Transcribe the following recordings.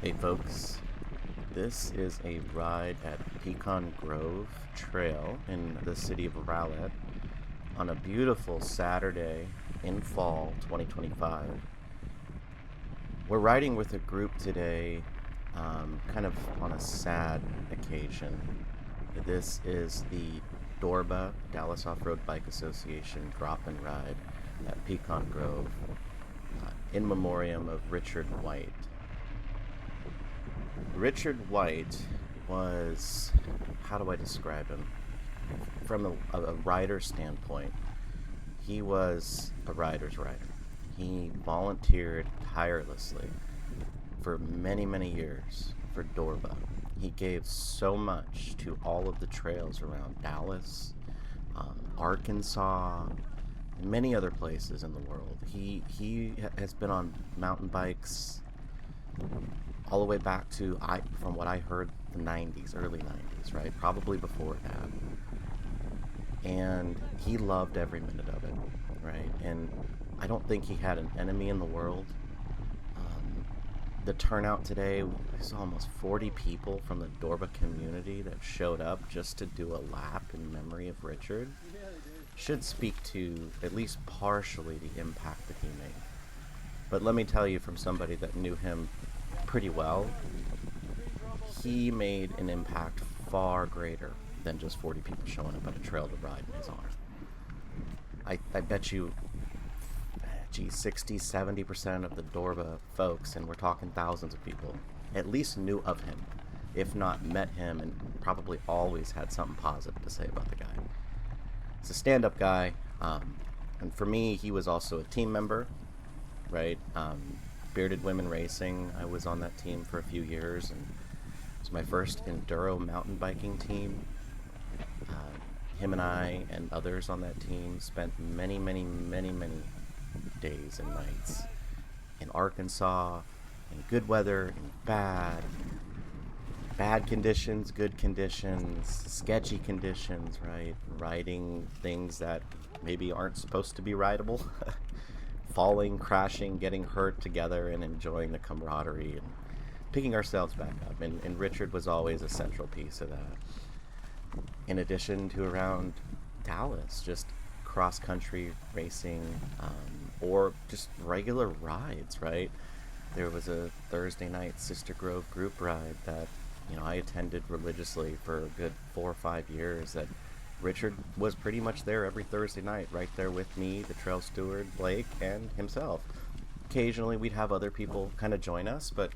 Hey folks, this is a ride at Pecan Grove Trail in the city of Rowlett on a beautiful Saturday in fall 2025. We're riding with a group today, kind of on a sad occasion. This is the DORBA, Dallas Off-Road Bike Association drop and ride at Pecan Grove in memoriam of Richard White. Richard White was, how do I describe him? From a rider standpoint, he was a rider's rider. He volunteered tirelessly for many, many years for DORBA. He gave so much to all of the trails around Dallas, Arkansas, and many other places in the world. He has been on mountain bikes all the way back to, from what I heard, the 90s, early 90s, right? Probably before that. And he loved every minute of it, right? And I don't think he had an enemy in the world. The turnout today, we saw almost 40 people from the DORBA community that showed up just to do a lap in memory of Richard. Should speak to at least partially the impact that he made. But let me tell you, from somebody that knew him pretty well, he made an impact far greater than just 40 people showing up at a trail to ride in his honor. I bet you, 60-70% of the DORBA folks, and we're talking thousands of people, at least knew of him, if not met him, and probably always had something positive to say about the guy. He's a stand-up guy, and for me, he was also a team member, right? Bearded Women Racing, I was on that team for a few years, and it was my first enduro mountain biking team. Him and I and others on that team spent many days and nights in Arkansas, in good weather, in bad conditions, good conditions, sketchy conditions, right? Riding things that maybe aren't supposed to be rideable. Falling, crashing, getting hurt together, and enjoying the camaraderie and picking ourselves back up. And Richard was always a central piece of that. In addition to around Dallas, just cross-country racing, or just regular rides, right? There was a Thursday night Sister Grove group ride that, I attended religiously for a good 4 or 5 years, that Richard was pretty much there every Thursday night, right there with me, the trail steward, Blake, and himself. Occasionally we'd have other people kind of join us, but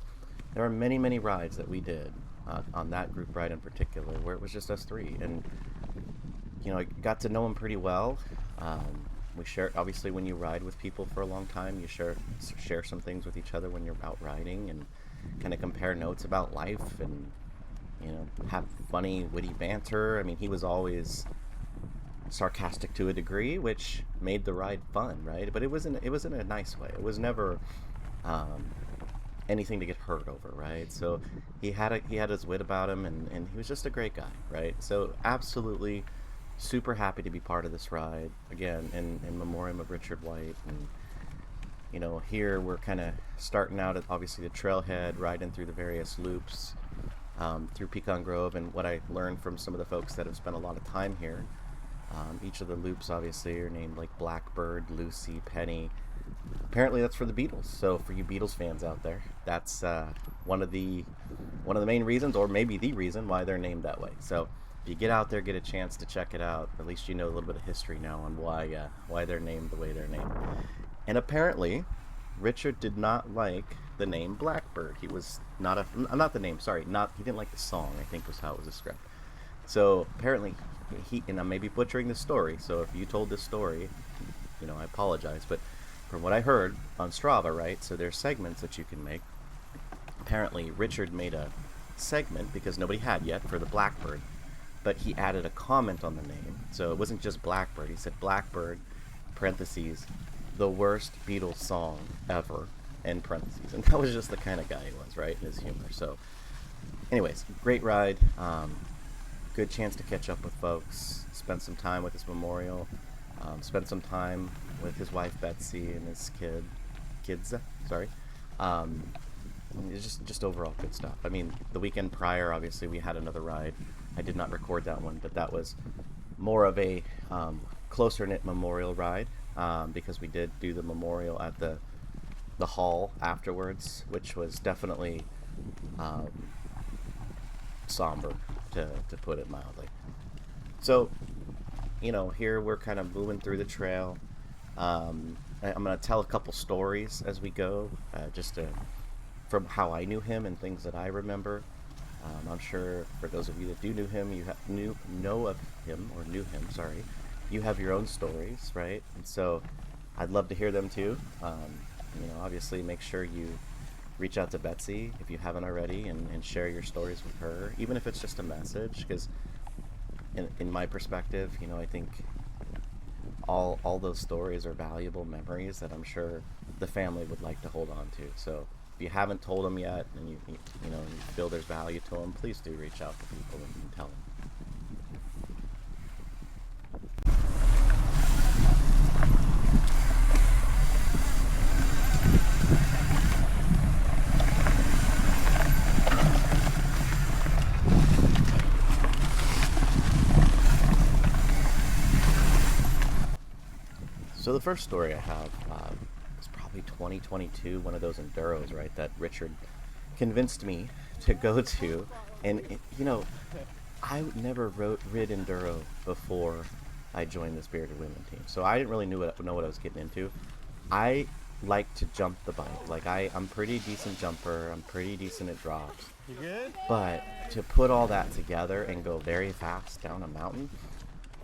there are many rides that we did on that group ride in particular, where it was just us three. And, I got to know him pretty well. We share, obviously, when you ride with people for a long time, you share some things with each other when you're out riding, and kind of compare notes about life, and have funny, witty banter. I mean, he was always sarcastic to a degree, which made the ride fun, right? But it was in a nice way. It was never anything to get hurt over, right? So he had his wit about him, and he was just a great guy, right? So absolutely super happy to be part of this ride again in memoriam of Richard White. And here we're kind of starting out at, obviously, the trailhead, riding through the various loops through Pecan Grove. And what I learned from some of the folks that have spent a lot of time here, each of the loops obviously are named like Blackbird, Lucy, Penny. Apparently that's for the Beatles. So for you Beatles fans out there, that's one of the main reasons, or maybe the reason, why they're named that way. So if you get out there, get a chance to check it out, at least you know a little bit of history now on why they're named the way they're named. And apparently Richard did not like the name Blackbird. He was not the name, sorry, he didn't like the song, I think was how it was described. So apparently and I may be butchering this story, so if you told this story, I apologize, but from what I heard on Strava, right, so there's segments that you can make. Apparently Richard made a segment, because nobody had yet, for the Blackbird, but he added a comment on the name. So it wasn't just Blackbird, he said Blackbird, parentheses, the worst Beatles song ever, end parentheses. And that was just the kind of guy he was, right, in his humor. So anyways, great ride, good chance to catch up with folks, spend some time with his memorial, spend some time with his wife Betsy and his kids, It's just overall good stuff. I mean, the weekend prior, obviously, we had another ride. I did not record that one, but that was more of a closer knit memorial ride, because we did do the memorial at the hall afterwards, which was definitely um, somber, to put it mildly. So, here we're kind of moving through the trail. I'm going to tell a couple stories as we go, just from how I knew him and things that I remember. I'm sure for those of you that do know of him, or knew him, sorry, you have your own stories, right? And so I'd love to hear them too. Obviously make sure you reach out to Betsy if you haven't already, and share your stories with her, even if it's just a message, because in my perspective, I think all those stories are valuable memories that I'm sure the family would like to hold on to. So if you haven't told them yet, and you feel there's value to them, please do reach out to people and tell them. So the first story I have was probably 2022, one of those enduros, right, that Richard convinced me to go to. And, I never rid enduro before I joined the Spirited Women team. So I didn't really know what I was getting into. I like to jump the bike. Like, I'm pretty decent jumper. I'm pretty decent at drops. You good? But to put all that together and go very fast down a mountain,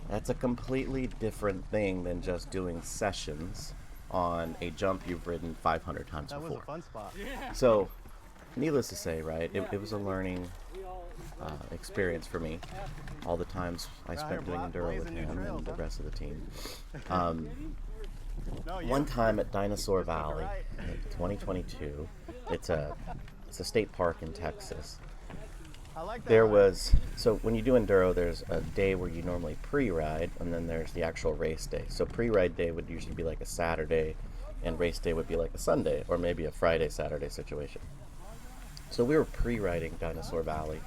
that's a completely different thing than just doing sessions on a jump you've ridden 500 times before. That was a fun spot. So, needless to say, right, it was a learning experience for me. All the times I spent doing enduro with him and the rest of the team. One time at Dinosaur Valley, in 2022, it's a state park in Texas. So when you do enduro, there's a day where you normally pre-ride, and then there's the actual race day. So pre-ride day would usually be like a Saturday, and race day would be like a Sunday, or maybe a Friday, Saturday situation. So we were pre-riding Dinosaur Valley,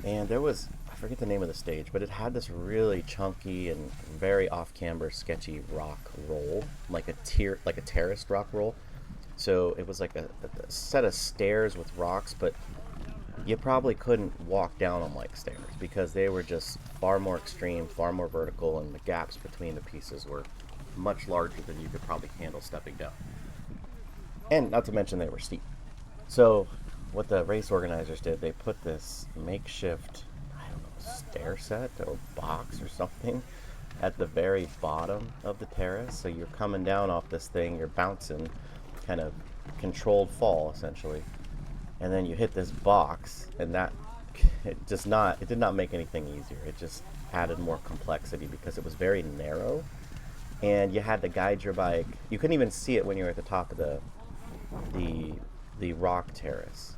and there was, I forget the name of the stage, but it had this really chunky and very off-camber, sketchy rock roll, like a terraced rock roll. So it was like a set of stairs with rocks, but you probably couldn't walk down them like stairs, because they were just far more extreme, far more vertical, and the gaps between the pieces were much larger than you could probably handle stepping down. And not to mention they were steep. So what the race organizers did, they put this makeshift, I don't know, stair set or box or something at the very bottom of the terrace. So you're coming down off this thing, you're bouncing, kind of controlled fall essentially. And then you hit this box, and it did not make anything easier. It just added more complexity because it was very narrow, and you had to guide your bike. You couldn't even see it when you were at the top of the rock terrace.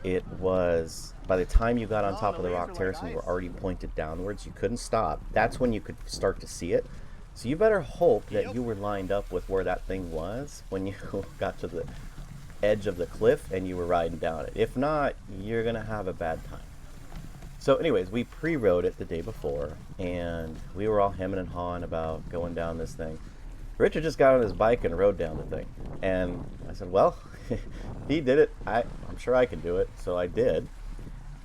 It was, by the time you got on top of the rock terrace and you were already pointed downwards, you couldn't stop. That's when you could start to see it. So you better hope that you were lined up with where that thing was when you got to the edge of the cliff and you were riding down it. If not, you're gonna have a bad time. So anyways, we pre-rode it the day before, and we were all hemming and hawing about going down this thing. Richard just got on his bike and rode down the thing, and I said, well, he did it, I'm sure I can do it. So I did,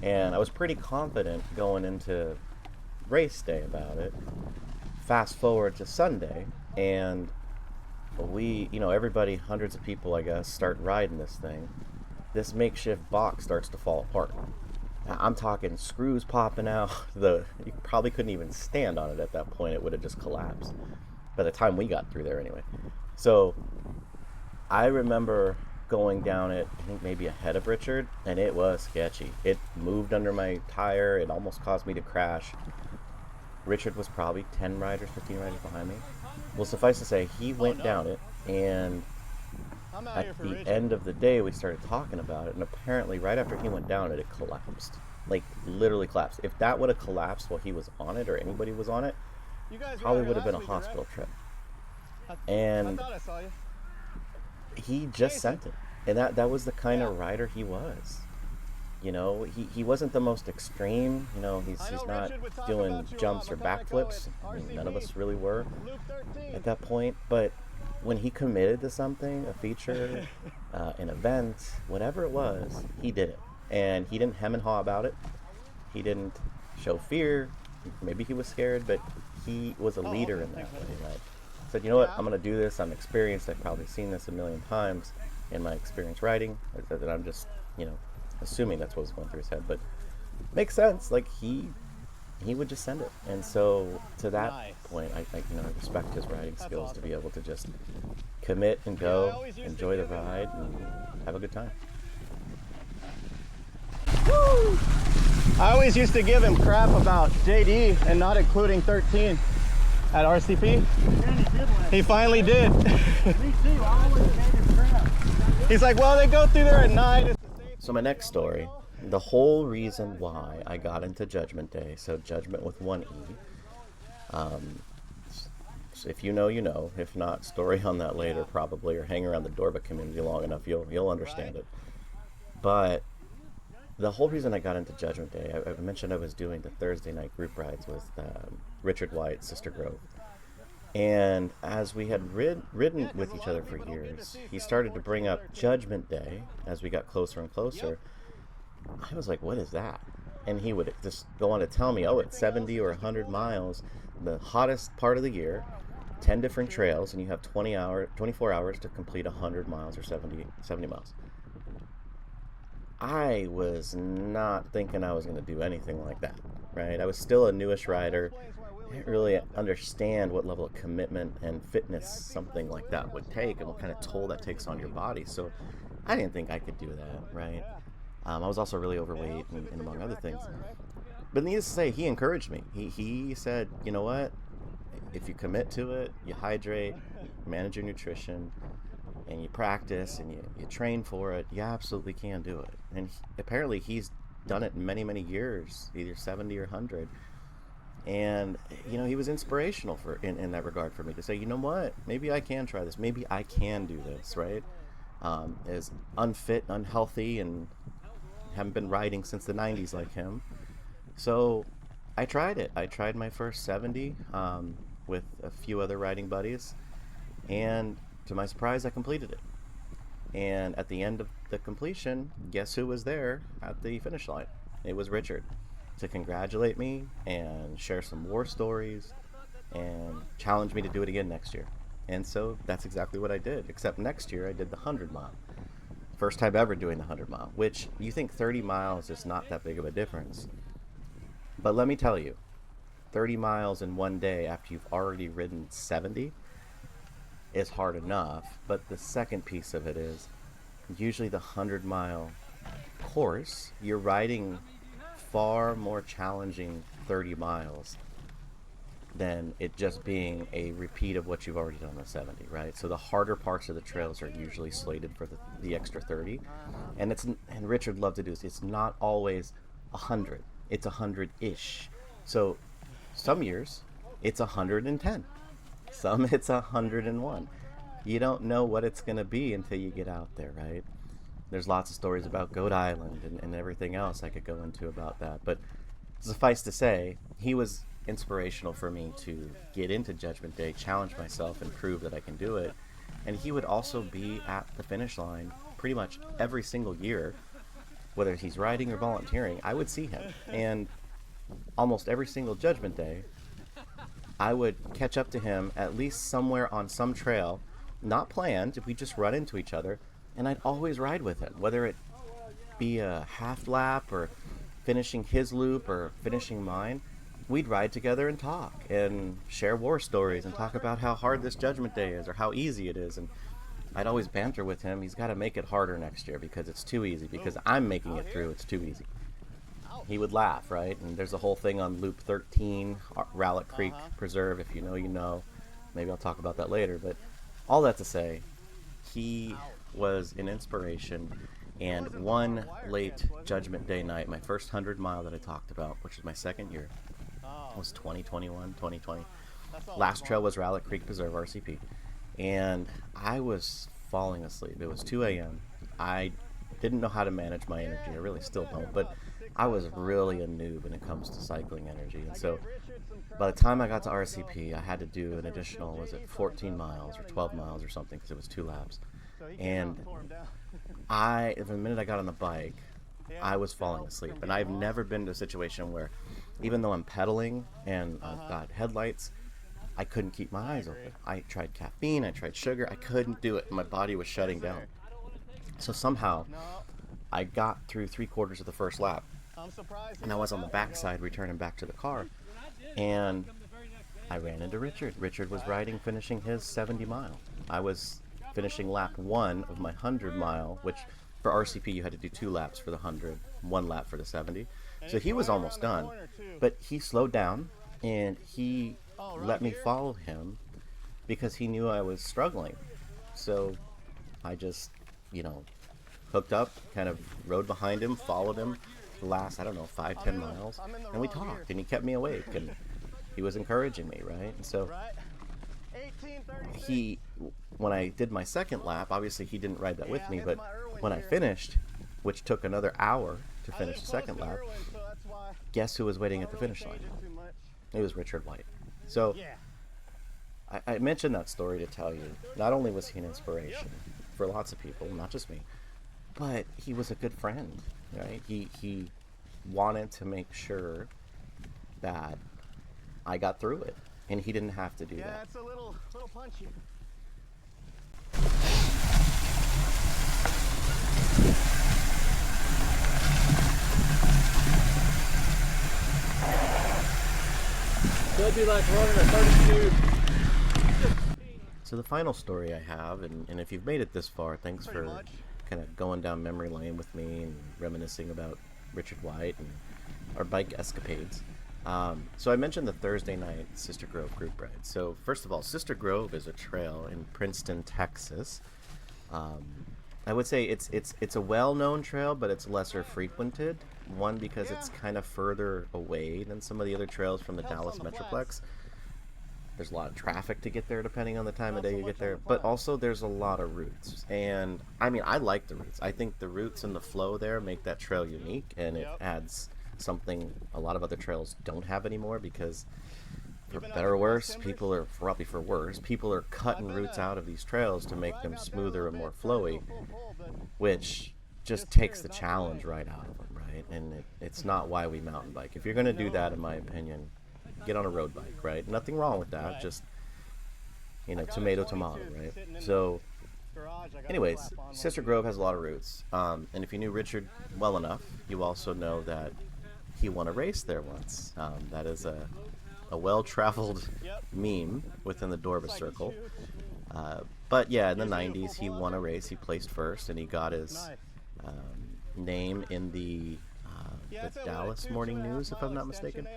and I was pretty confident going into race day about it. Fast forward to Sunday, and everybody, hundreds of people, I guess, start riding this thing. This makeshift box starts to fall apart. Now, I'm talking screws popping out. You probably couldn't even stand on it at that point. It would have just collapsed by the time we got through there anyway. So I remember going down it, I think maybe ahead of Richard, and it was sketchy. It moved under my tire. It almost caused me to crash. Richard was probably 10 riders, 15 riders behind me. Well, suffice to say, he went down it, and at the end of the day, we started talking about it, and apparently right after he went down it, it collapsed. Like, literally collapsed. If that would have collapsed while he was on it, or anybody was on it, probably would have been a hospital trip. And he just sent it. And that was the kind of rider he was. You know, he wasn't the most extreme. You know, he's not doing jumps or backflips. I mean, none of us really were at that point. But when he committed to something, a feature, an event, whatever it was, he did it. And he didn't hem and haw about it. He didn't show fear. Maybe he was scared, but he was a leader in that way. Like, said, you know what, I'm going to do this. I'm experienced. I've probably seen this a million times in my experience writing. That I'm just, you know, assuming that's what was going through his head. But makes sense. Like, he would just send it. And so to that point, I you know, I respect his writing skills to be able to just commit and go, enjoy the ride, and have a good time. Woo! I always used to give him crap about JD and not including 13 at RCP. He finally did. Me too. I always gave him crap. He's like, well, they go through there at night. So my next story, the whole reason why I got into Judgment Day, so Judgment with one E. If you know, you know. If not, story on that later probably, or hang around the DORBA community long enough, you'll understand it. But the whole reason I got into Judgment Day, I mentioned I was doing the Thursday night group rides with Richard White, Sister Grove. And as we had ridden with each other for years, he started to bring up Judgment Day as we got closer and closer. I was like, what is that? And he would just go on to tell me, oh, it's 70 or 100 miles, the hottest part of the year, 10 different trails, and you have 24 hours to complete 100 miles or 70 miles. I was not thinking I was going to do anything like that, right? I was still a newish rider. I didn't really understand what level of commitment and fitness something like that would take and what kind of toll that takes on your body. So I didn't think I could do that, right? I was also really overweight and among other things. But needless to say, he encouraged me. He said, you know what? If you commit to it, you hydrate, manage your nutrition, and you practice and you train for it, you absolutely can do it. And apparently he's done it many, many years, either 70 or 100. And, you know, he was inspirational in that regard for me to say, you know what, maybe I can try this. Maybe I can do this, right? As unfit, unhealthy, and haven't been riding since the 90s like him. So I tried it. I tried my first 70 with a few other riding buddies. And to my surprise, I completed it. And at the end of the completion, guess who was there at the finish line? It was Richard, to congratulate me and share some war stories and challenge me to do it again next year. And so that's exactly what I did, except next year I did the 100 mile. First time ever doing the 100 mile, which you think 30 miles is not that big of a difference. But let me tell you, 30 miles in one day after you've already ridden 70 is hard enough. But the second piece of it is usually the 100-mile course, you're riding far more challenging 30 miles than it just being a repeat of what you've already done on the 70, right? So the harder parts of the trails are usually slated for the extra 30. And Richard loved to do this. It's not always 100. It's 100-ish. So some years it's 110. Some it's 101. You don't know what it's going to be until you get out there, right? There's lots of stories about Goat Island and everything else I could go into about that. But suffice to say, he was inspirational for me to get into Judgment Day, challenge myself, and prove that I can do it. And he would also be at the finish line pretty much every single year, whether he's riding or volunteering. I would see him. And almost every single Judgment Day, I would catch up to him at least somewhere on some trail, not planned, if we just run into each other, and I'd always ride with him, whether it be a half lap or finishing his loop or finishing mine. We'd ride together and talk and share war stories and talk about how hard this Judgment Day is or how easy it is. And I'd always banter with him. He's got to make it harder next year because it's too easy, because I'm making it through. It's too easy. He would laugh, right? And there's a whole thing on Loop 13, Rowlett Creek Preserve. If you know, you know. Maybe I'll talk about that later. But all that to say, he was an inspiration. And one late Judgment Day night, my first 100 mile that I talked about, which is my second year, was 2020. Last trail was Rowlett Creek Preserve, RCP. And I was falling asleep. It was 2 a.m. I didn't know how to manage my energy. I really still don't, but I was really a noob when it comes to cycling energy. And so by the time I got to RCP, I had to do an additional, was it 14 miles or 12 miles or something, because it was 2 laps. And the minute I got on the bike, I was falling asleep. And I've never been to a situation where, even though I'm pedaling and I've got headlights, I couldn't keep my eyes open. I tried caffeine, I tried sugar, I couldn't do it. My body was shutting down. So somehow, I got through 3/4 of the first lap, and I was on the backside returning back to the car, and I ran into Richard. Richard was finishing his 70 mile. I was finishing lap 1 of my 100 mile, which for RCP you had to do 2 laps for the 100, 1 lap for the 70. So he was almost done, but he slowed down and he let me follow him because he knew I was struggling. So I just, hooked up, kind of rode behind him, followed him the last, 5-10 miles, and we talked, and he kept me awake, and he was encouraging me, right? And so when I did my second lap, obviously he didn't ride that with me, but when I finished, which took another hour to finish the second lap, guess who was waiting at the finish line? It was Richard White. So I mentioned that story to tell you, not only was he an inspiration for lots of people, not just me, but he was a good friend, right? He wanted to make sure that I got through it, and he didn't have to do that. Yeah, it's a little punchy. It'd be like running a 32. So the final story I have, and if you've made it this far, thanks for kind of going down memory lane with me and reminiscing about Richard White and our bike escapades. So I mentioned the Thursday night Sister Grove group ride. So first of all, Sister Grove is a trail in Princeton, Texas. I would say it's a well-known trail, but it's lesser frequented. One, because it's kind of further away than some of the other trails from the Dallas Metroplex. There's a lot of traffic to get there depending on the time of day you get there, but also there's a lot of routes. And I mean, I like the routes. I think the routes and the flow there make that trail unique, and it adds something a lot of other trails don't have anymore, because for better or worse, probably for worse, people are cutting routes out of these trails to make them smoother and more flowy, which just takes the challenge right out of them, right? And it's not why we mountain bike. If you're going to do that, in my opinion, get on a road bike, right? Nothing wrong with that, just, tomato, right? So, anyways, Sister Grove has a lot of routes, and if you knew Richard well enough, you also know that he won a race there once. That is a well-traveled meme within the DORBA circle. But yeah, in the 90s, he won a race. He placed first, and he got his name in the Dallas Morning News, if I'm not mistaken.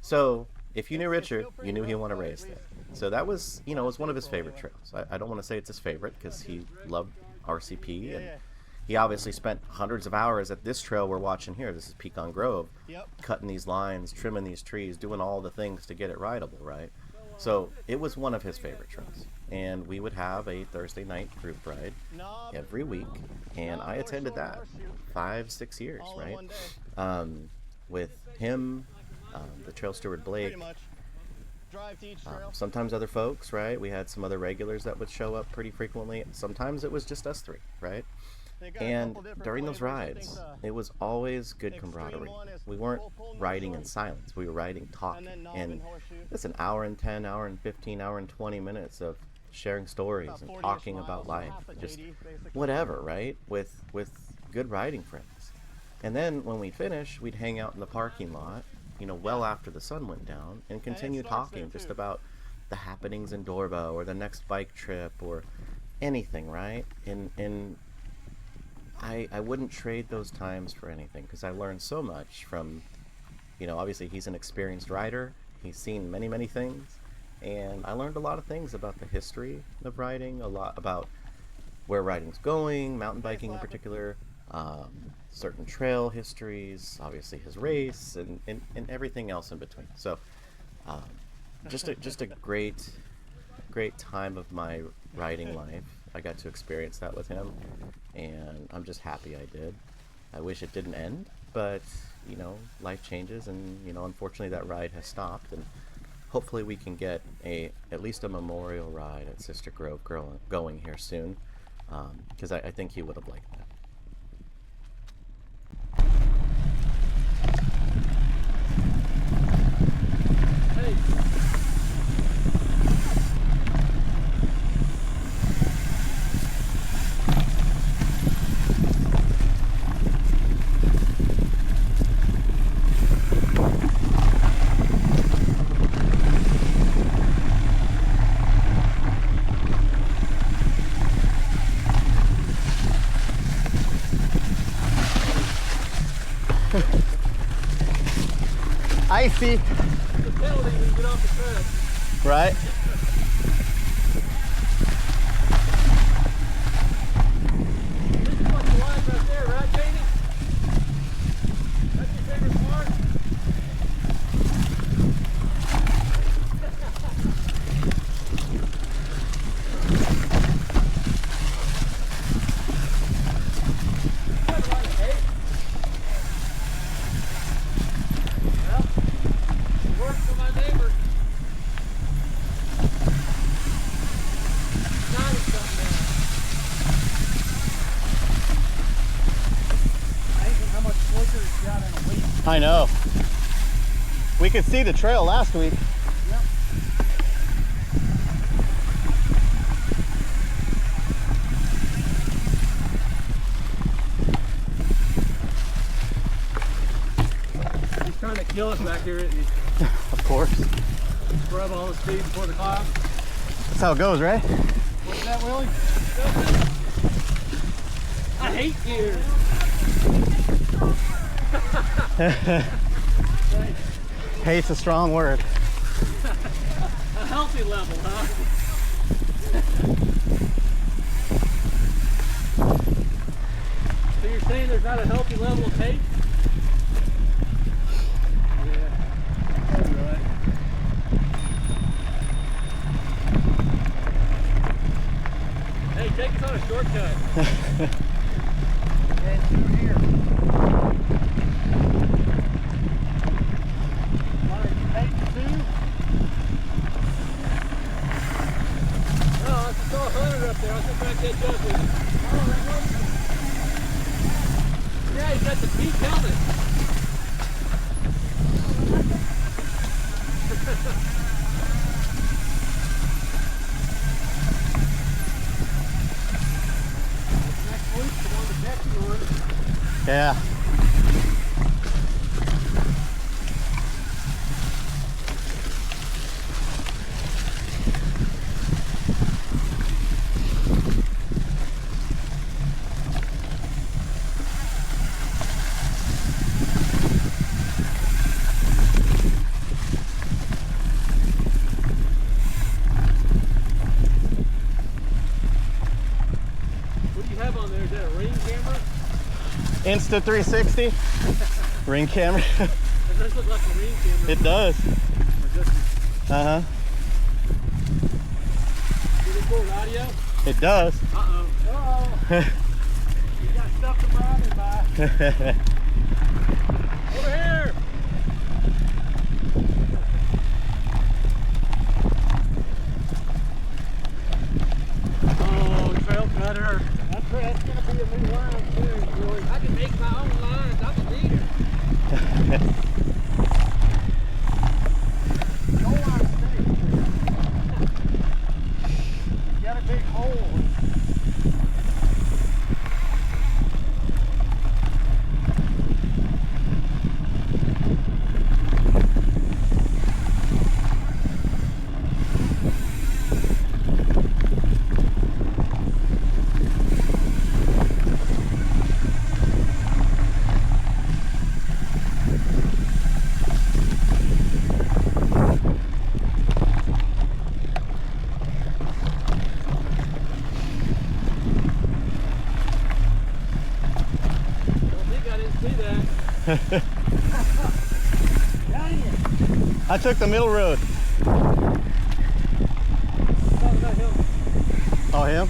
So, if you knew Richard, you knew he won a race there. So that was, it was one of his favorite trails. I don't want to say it's his favorite, because he loved RCP, and he obviously spent hundreds of hours at this trail we're watching here. This is Pecan Grove, cutting these lines, trimming these trees, doing all the things to get it rideable, right? So it was one of his favorite trails. And we would have a Thursday night group ride every week, and I attended that 5-6 years, right? With him, the trail steward Blake, sometimes other folks, right? We had some other regulars that would show up pretty frequently. Sometimes it was just us three, right? And during those rides, it was always good camaraderie. We weren't riding in silence. We were riding talking. And it's an hour and 10, hour and 15, hour and 20 minutes of sharing stories and talking about life. Just whatever, right? With good riding friends. And then when we'd finish, we'd hang out in the parking lot, well after the sun went down, and continue talking just about the happenings in DORBA or the next bike trip or anything, right? And I wouldn't trade those times for anything, because I learned so much from, obviously he's an experienced rider. He's seen many, many things. And I learned a lot of things about the history of riding, a lot about where riding's going, mountain biking in particular, certain trail histories, obviously his race, and everything else in between. So just a great time of my riding life. I got to experience that with him, and I'm just happy I did. I wish it didn't end, but you know, life changes, and you know, unfortunately that ride has stopped, and hopefully we can get at least a memorial ride at Sister Grove going here soon, because I think he would have liked that. Hey. Icy, The penalty when you get off the tread. right? This is what you like right there, right, Katie? That's your favorite part? That's a lot of hay. Well, it worked for my neighbor. Now it's something down. Amazing how much closer it's got in a week. I know. We could see the trail last week. Yep. He's trying to kill us back here. He's Of course. scrub all the speed before the clock. That's how it goes, right? What's that, Willie? I hate gears. Hate's a strong word. A healthy level, huh? So you're saying there's not a healthy level of hate? Yeah. All right. Hey, take us on a shortcut. And through here. Oh, I saw 100 up there. I was just trying to catch up with you. Yeah, he's got the peak helmet. Next week, the one the Texan one. Yeah. What do you have on there? Is that a ring camera? Insta 360 ring camera. It does look like a ring camera. It does. Or just Uh-huh. did it record audio? It does. Uh-oh. Uh-oh. You got stuff to browse it by. Over here! Oh, trail cutter. That's gonna be a new line too, Joey. I can make my own lines. I'm a leader. Your line stinks. You got a big hole. I took the middle road. Oh, him?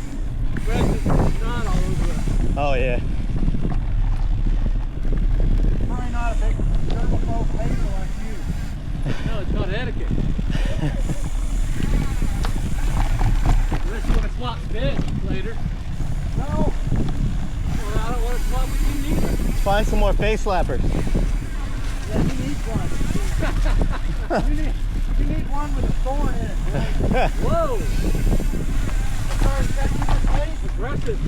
yeah. Probably not a big germaphobe hater like you. No, it's called etiquette. Unless you want to swap fish later. No. Well, I don't want to swap with you neither. Let's find some more face slappers. Yeah, you need one. you need one with a thorn in it, boy. Whoa! Sorry, is that too much weight? Aggressive.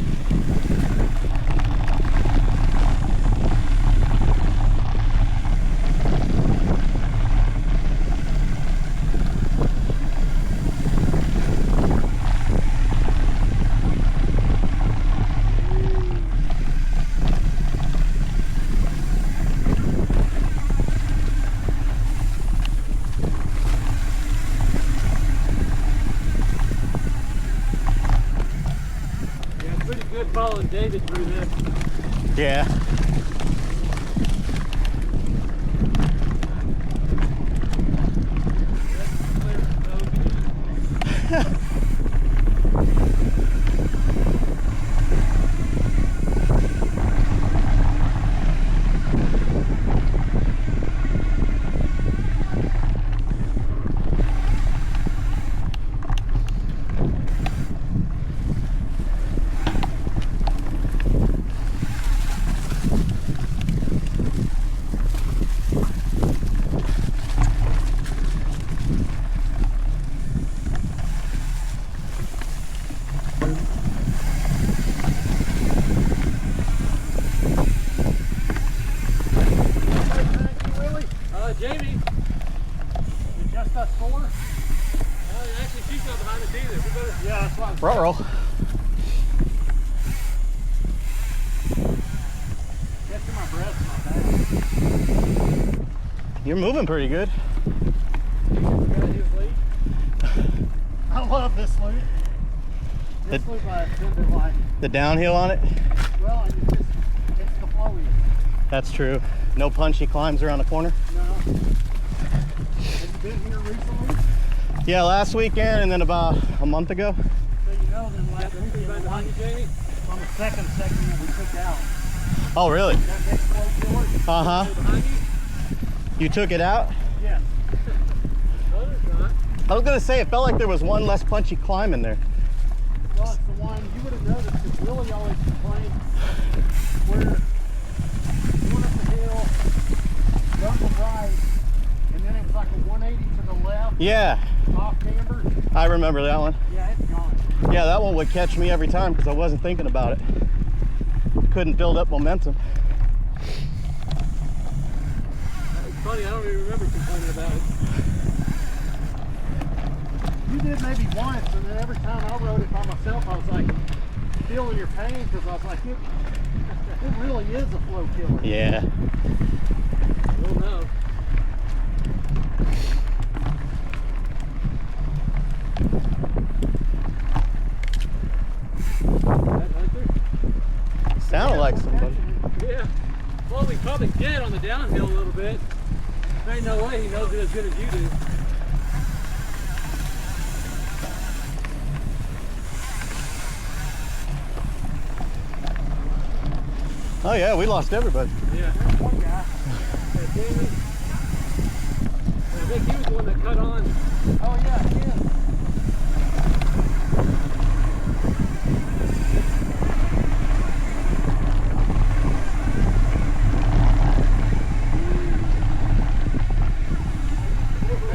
Following David through this. Yeah. Jamie. It's just us four? Actually, she's not behind us either. We better... Yeah, that's what I'm Ruh-roh. Get to my breath, not bad. You're moving pretty good. I love this loop. This loop I tend to like. The downhill on it? Well, and it's the flowiest. That's true. No punchy climbs around the corner? No. Have you been here recently? Yeah, last weekend and then about a month ago. So you know then last weekend Behind you, Jamie? on the second section that we took out. Oh, really? That next flow killer? Uh-huh. Behind you? You took it out? Yeah. No, there's not. I was gonna say, it felt like there was one less punchy climb in there. Well, it's the one you would have noticed because Willie always complained where you went up the hill, run the right, and then it was like a 180 to the left, Yeah, off camber. I remember that one. Yeah, it's gone. Yeah, that one would catch me every time because I wasn't thinking about it. Couldn't build up momentum. It's funny, I don't even remember complaining about it. You did maybe once, and then every time I rode it by myself, I was like feeling your pain because I was like, it really is a flow killer. Yeah. We'll know. That Hunter? Sounded like somebody. Yeah. Well, we probably did on the downhill a little bit. There ain't no way he knows it as good as you do. Oh yeah, we lost everybody. Yeah. There's one guy. Yeah, Jamie. I think he was the one that cut on. Oh yeah, he is.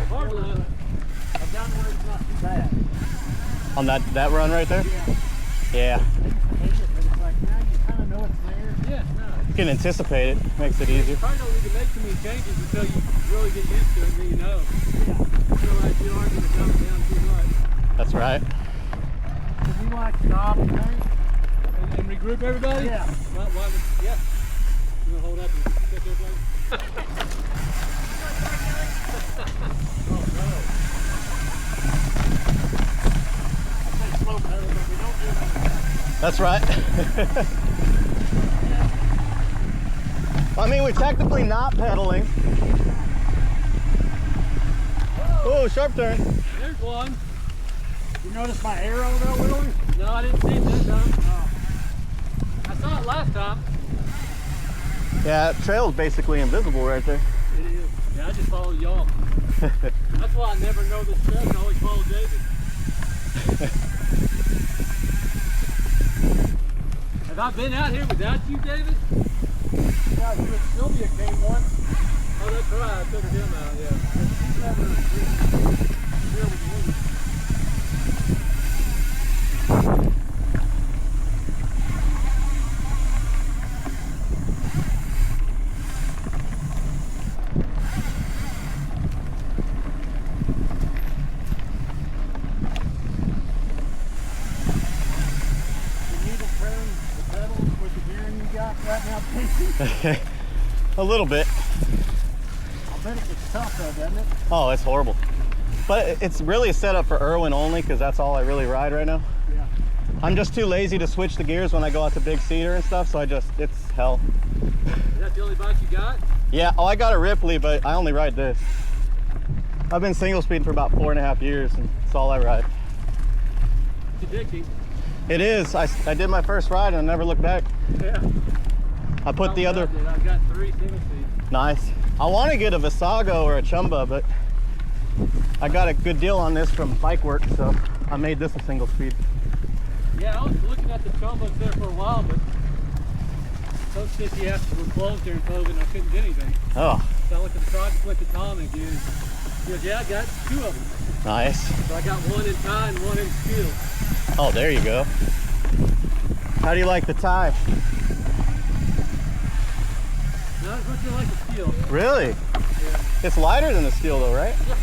Hard enough. I've done where it's not too bad. On that run right there? Yeah. Yeah. I used to hate it, but it's like now you kind of know it's there. Yeah, no. You can anticipate it. Makes it You easier. probably don't need to make too many changes until you really get used to it, and then you know. Yeah. You realize you aren't going to dump it down too much. That's right. Because we like stop and think. And regroup everybody? Yeah. Well, why would, yeah. You want to hold up and check everybody? Oh, no. I say slow pedal, but we don't do that. That's right. I mean, we're technically not pedaling. Oh, sharp turn. There's one. You notice my arrow though, Willie? No, I didn't see it that time. Oh. I saw it last time. Yeah, that trail's basically invisible right there. It is. Yeah, I just follow y'all. That's why I never know this trail. I always follow David. Have I been out here without you, David? Yeah, you and Sylvia came once. Oh, that's right. I figured him out, yeah. She's never here with me. A little bit. I bet it gets tough though, doesn't it? Oh, it's horrible. But it's really a setup for Irwin only because that's all I really ride right now. Yeah. I'm just too lazy to switch the gears when I go out to big cedar and stuff, so it's hell. Is that the only bike you got? Yeah, oh, I got a Ripley, but I only ride this. I've been single speeding for about 4.5 years, and it's all I ride. It's addicting. It is. I did my first ride and I never looked back. Yeah. I put the other... I've got 3 single speeds. Nice. I want to get a Visago or a Chumba, but I got a good deal on this from Bike Work, so I made this a single speed. Yeah, I was looking at the Chumbas there for a while, but those city after were closed during COVID and I couldn't get anything. Oh, So I looked at the project, went to Tom and he goes, yeah, I got 2 of them. nice. So I got 1 in tie and 1 in steel. Oh, there you go. How do you like the tie? Not as much as I like the steel. Really? Yeah. It's lighter than the steel though, right? Yeah.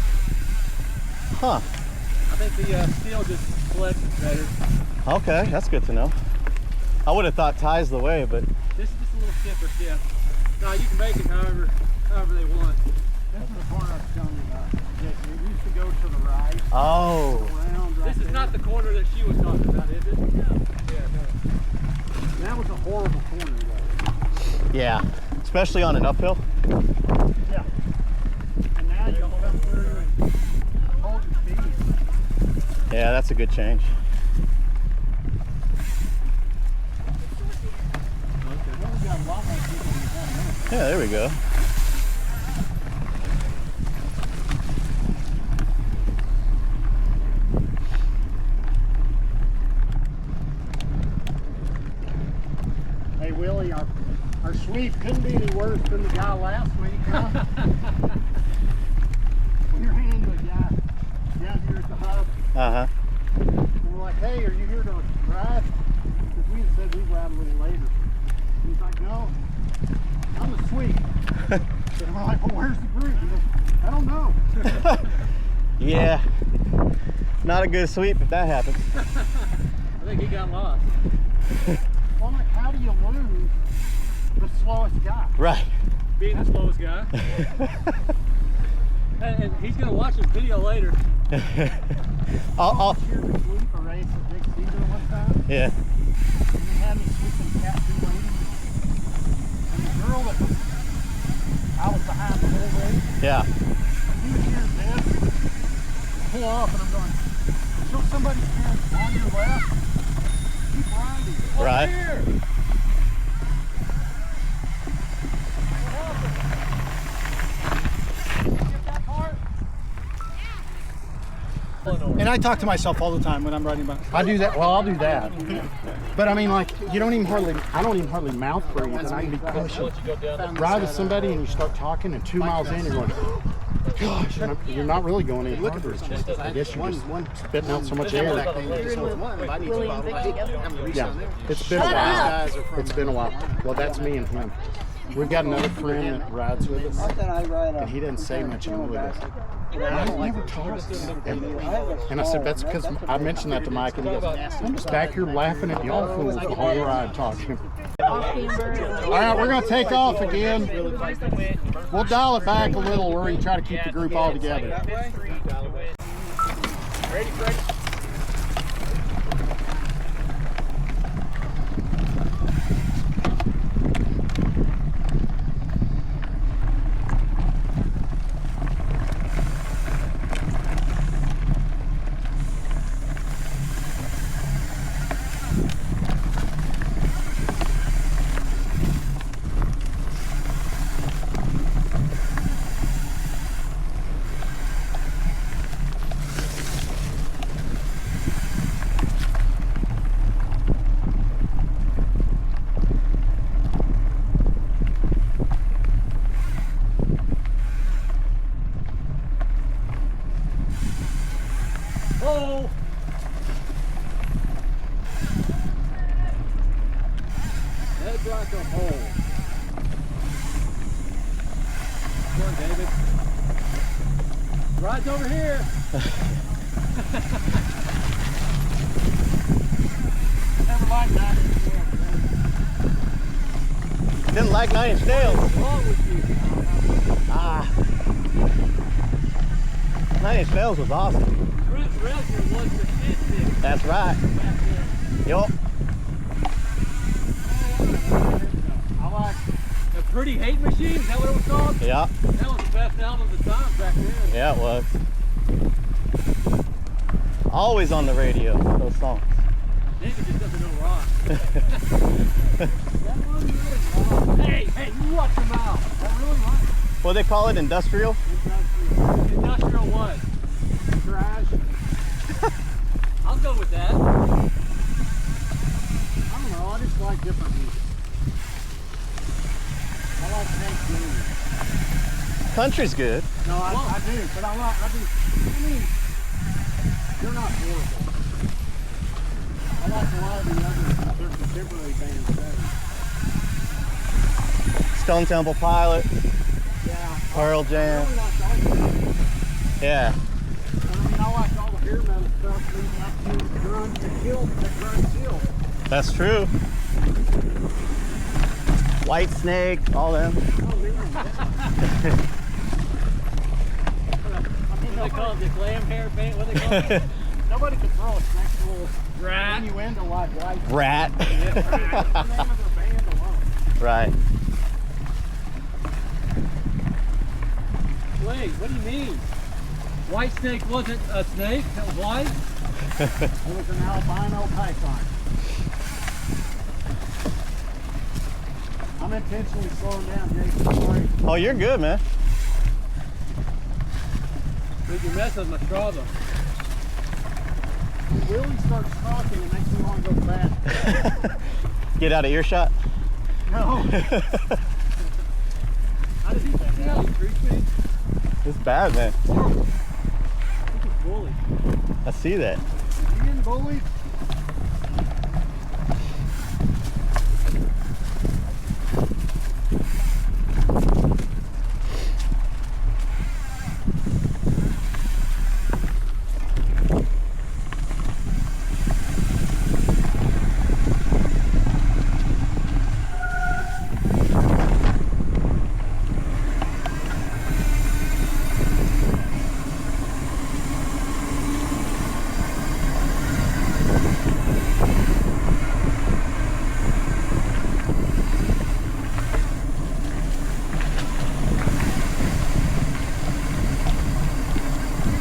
Huh. I think the steel just flexes better. Okay, that's good to know. I would have thought tie's the way, but This is just a little stiffer, yeah. No, you can make it however they want. This is the corner I was telling you about. It used to go to the right, oh, around right This is there. not the corner that she was talking about, is it? No. Yeah, no. That was a horrible corner though. yeah. Especially on an uphill. Yeah. And now you come through and hold your speed. Yeah, that's a good change. Well, we got a lot more people in the town now. Yeah, there we go. Hey Willie, our sweep couldn't be any worse than the guy last week, huh? We ran into a guy down here at the hub. Uh-huh. And we're like, hey, are you here to ride? Because we had said we'd ride a little later. And he's like, no, I'm the sweep. And we're like, well, where's the group? He goes, I don't know. Yeah. Not a good sweep if that happens. I think he got lost. Well, I'm like, how do you lose the slowest guy? Right. Being the slowest guy. and he's going to watch this video later. I'll, Here we sweep a race at Big Cedar one time. yeah. And he had me sweeping cat 2 ladies. And the girl that was, I was behind the whole race. Yeah. He was here this, pull off, and I'm going, show somebody here on your left, keep riding. Right. Here. And I talk to myself all the time when I'm riding by. I do that. Well, I'll do that. But I mean, like, I don't even hardly mouth breathe, and I can be pushing. Ride with somebody, and you start talking, and 2 miles in, you're going, gosh, and you're not really going any harder. It's just, I guess you're just spitting out so much air. Yeah, it's been a while. It's been a while. Well, that's me and him. We've got another friend that rides with us, and he doesn't say much, and I'm really like, I don't never talk. And I said, that's because I mentioned that to Mike, and he goes, I'm just back here laughing at y'all fools the whole ride talking. All right, we're going to take off again. We'll dial it back a little where we can try to keep the group all together. Ready, Freddie? hole. Head like a hole. Come on, David. Ride's over here. Never liked that. Didn't like 9-inch nails. What's wrong with you? Ah. 9-inch nails was awesome. Trent Reznor was the shit stick That's right. back then. Yup. I like The Pretty Hate Machine, is that what it was called? Yeah. That was the best album of the time back then. Yeah, it was. Always on the radio, those songs. David just doesn't know rock. That one really rock. Hey, you watch your mouth. That really rock. What do they call it? Industrial? Industrial what? trash. I'll go with that. I don't know, I just like different music. I like Hank Jr. Country's good. No, I do, but I mean, they're not horrible. I like a lot of the other, their contemporary bands better. Stone Temple Pilots, Yeah. Pearl I Jam. really like all of them. Yeah. I mean, I like all the hair metal stuff leading up to grunge and kill, the grunge kill. That's true. White Snake, all them. Oh, man. What do they call it? The glam hair band? What do they call it? Nobody can throw a sexual Rat. innuendo like white. Rat. That's the name of their band alone. Right. Wait, what do you mean? White Snake wasn't a snake that was white? It was an albino python. I'm intentionally slowing down, Jason. Sorry. Oh, you're good, man. Dude, you're messing with my Strava. When Willie starts talking, it makes me want to go fast. Get out of earshot. No. How did he see how he treats me? It's bad, man. Horrible. He's a bully. I see that. You getting bullied?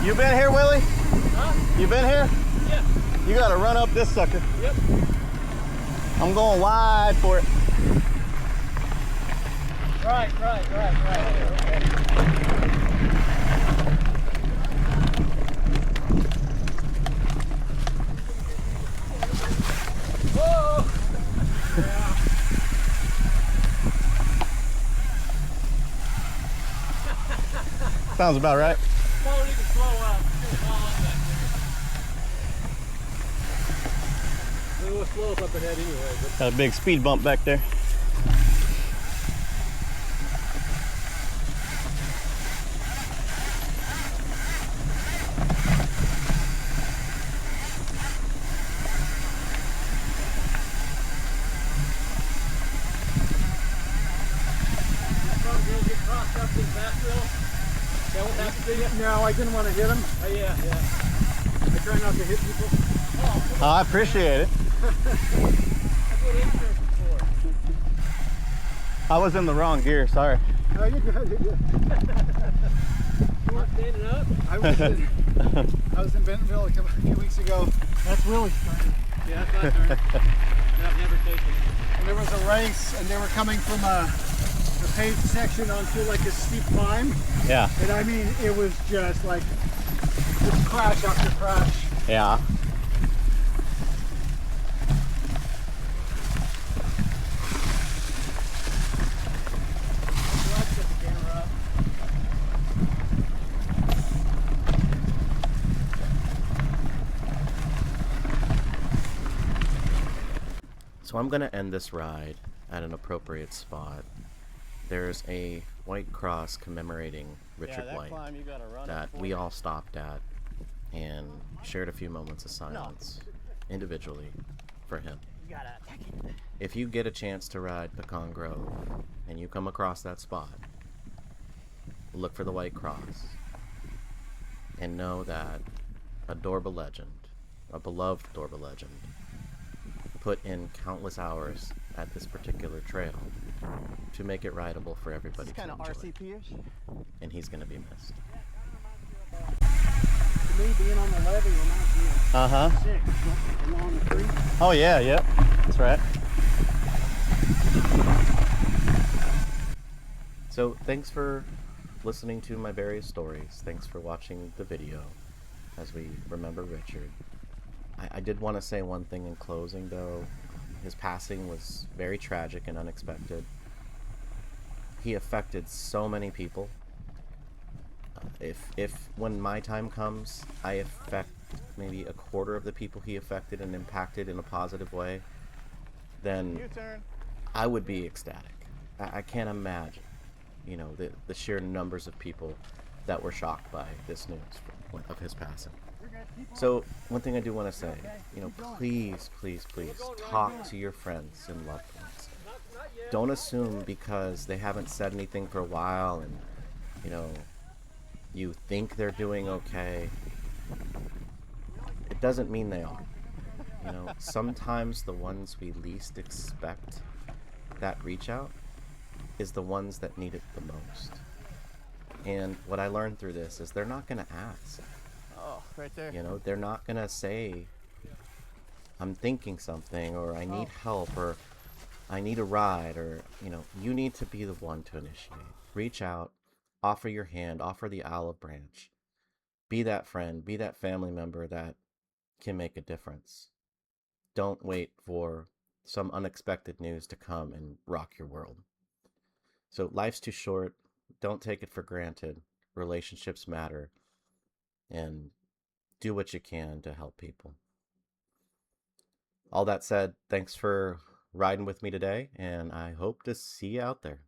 You been here, Willie? Huh? You been here? Yeah. You gotta run up this sucker. Yep. I'm going wide for it. Right. Okay. Whoa! Sounds about right. Won't even slow up. It's gonna fall up back there. It will slow up ahead anyway, but Got a big speed bump back there. some girls get crossed up in back wheel. That what happened to you? No, I didn't want to hit him. Oh yeah. I try not to hit people. Oh, Oh, I appreciate it. that's what insurance is for. I was in the wrong gear, sorry. Oh, you're good. You're good. You weren't standing up? I was in Bentonville a few weeks ago. That's Willie's turn. Yeah, that's my turn. No, I've never taken it. And there was a race, and they were coming from a paved section onto like a steep climb. Yeah, And I mean, it was just like just crash after crash. yeah. Let's get the camera up. So I'm going to end this ride at an appropriate spot. There's a white cross commemorating Richard that White climb, you gotta run that it we all stopped at and shared a few moments of silence individually for him. You gotta attack it. If you get a chance to ride Pecan Grove and you come across that spot, look for the white cross and know that a DORBA legend, a beloved DORBA legend, put in countless hours at this particular trail to make it rideable for everybody It's to kind of enjoy. RCP-ish. And he's going to be missed. To me, being on the levee reminds me of Uh-huh. 6 along the creek. Oh yeah, yep. That's right. So thanks for listening to my various stories. Thanks for watching the video as we remember Richard. I did want to say one thing in closing, though. His passing was very tragic and unexpected. He affected so many people. If when my time comes, I affect maybe a quarter of the people he affected and impacted in a positive way, then U-turn. I would be ecstatic. I can't imagine, you know, the sheer numbers of people that were shocked by this news of his passing. So one thing I do want to say, you know, please, please, please talk to your friends and loved ones. Don't assume because they haven't said anything for a while and, you know, you think they're doing okay. It doesn't mean they are. You know, sometimes the ones we least expect that reach out is the ones that need it the most. And what I learned through this is they're not going to ask. Oh, right there. You know, they're not going to say, I'm thinking something, or I need help, or I need a ride, or, you know, you need to be the one to initiate. Reach out, offer your hand, offer the olive branch. Be that friend, be that family member that can make a difference. Don't wait for some unexpected news to come and rock your world. So life's too short. Don't take it for granted. Relationships matter. And do what you can to help people. All that said, thanks for riding with me today, and I hope to see you out there.